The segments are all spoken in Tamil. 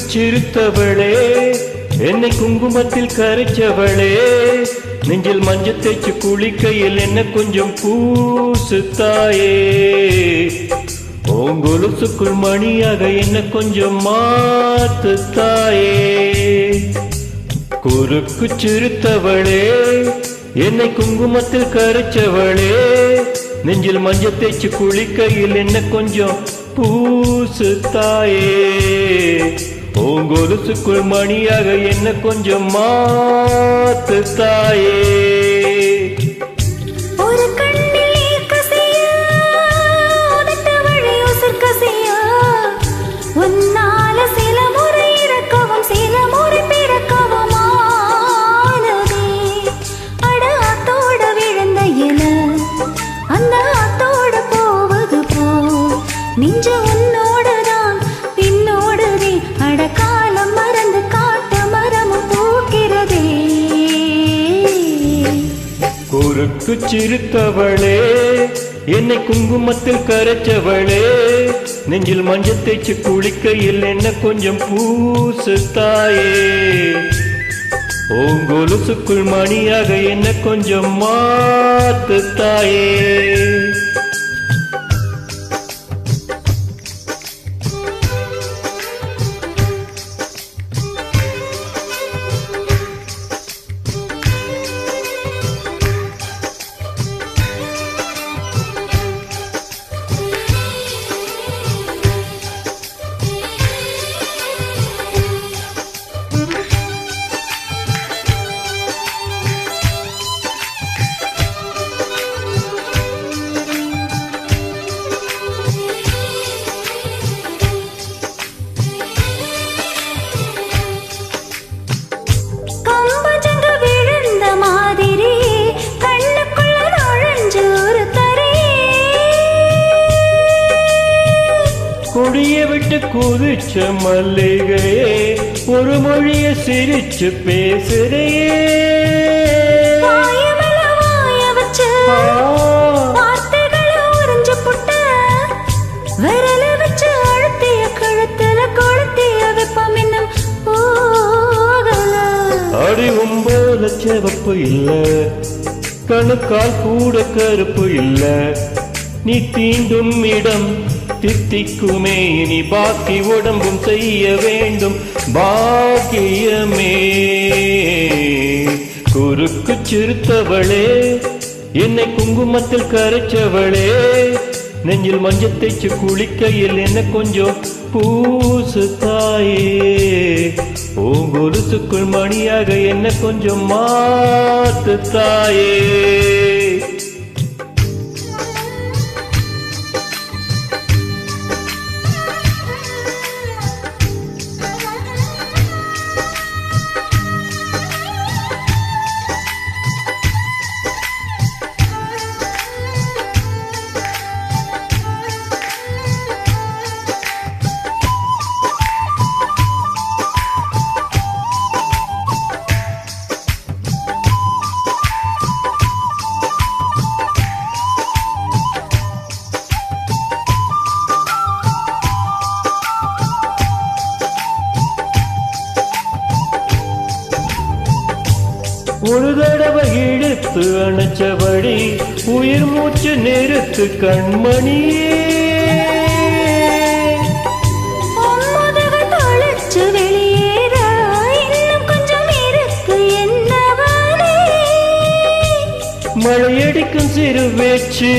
சிரித்தவளே என்னை குங்குமத்தில் கரைச்சவளே நெஞ்சில் மஞ்சள் தேய்ச்சி குளிக்கையில் என்ன கொஞ்சம் பூசு தாயே உங்கொலுசுக்குள் மணியாக என்ன கொஞ்சம் மாத்து தாயே குறுக்கு சிரித்தவளே என்னை குங்குமத்தில் கரைச்சவளே நெஞ்சில் மஞ்சள் தேய்ச்சி குளிக்கையில் என்ன கொஞ்சம் பூசு தாயே உங்கொலுசுக்குள் மணியாக என்ன கொஞ்சம் மாத்து தாயே குறுக்கு சிரித்தவளே என்னை குங்குமத்தில் கரைச்சவளே நெஞ்சில் மஞ்சள் தேய்ச்சி குளிக்கையில் என்ன கொஞ்சம் பூசு தாயே உங்கொலுசுக்குள் மணியாக என்ன கொஞ்சம் மாத்து தாயே கொடியை விட்டு குதிச்ச மல்லிகையே ஒரு மொழிய சிரிச்சு பேசுறையே அடிவும் போல செவப்பு இல்ல கணுக்கால் கூட கருப்பு இல்ல நீ தீண்டும் இடம் தித்திக்குமே இனி பாக்கி உடம்பும் செய்ய வேண்டும் பாக்கியமே குறுக்கு சிரித்தவளே என்னை குங்குமத்தில் கரைச்சவளே நெஞ்சில் மஞ்சள் தேய்ச்சி குளிக்கையில் என்ன கொஞ்சம் பூசு தாயே உங்கொலுசுக்குள் மணியாக என்ன கொஞ்சம் மாத்து தாயே ஒரு தடவை இழுத்து அணைச்சபடி உயிர் மூச்சு நிறுத்து கண்மணியே மழையடிக்கும் சிறு வேச்சு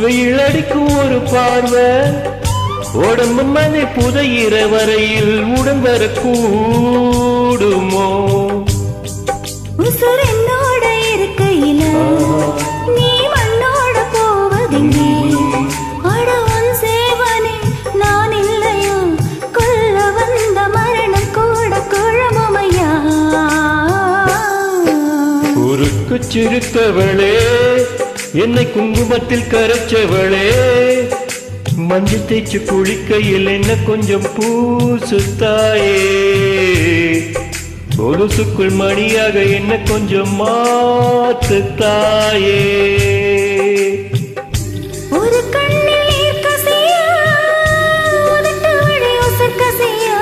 வெயில் அடிக்கும் ஒரு பார்வை உடம்பு மனை புதையிற வரையில் உடன் வர கூடுமோ உசுர் என்னோட இருக்கையில நீ மண்ணோட போவதெங்கே அடவன் சேவனே நான் இல்லையோ கொல்ல வந்த மரணம் கூட குழம்புமையா குறுக்கு சிரித்தவளே என்னை குங்குமத்தில் கரைச்சவளே மஞ்சள் தேய்ச்சி குளிக்கையில் என்ன கொஞ்சம் பூசு தாயே கொலுசுக்குள் மணியாக என்ன கொஞ்சம் மாத்து தாயே ஒரு கண்ணில் கசியா உதட்டு வழி உசர் கசியா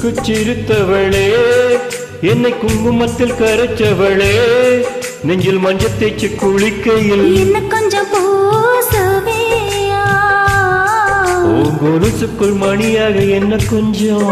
முறுக்கு சிரித்தவளே என்னை குங்குமத்தில் கரைச்சவளே நெஞ்சில் மஞ்சள் தேய்ச்சி குளிக்கையில் என்ன கொஞ்சம் பூசுவியா கொலுசுக்குள் மணியாக என்ன கொஞ்சம்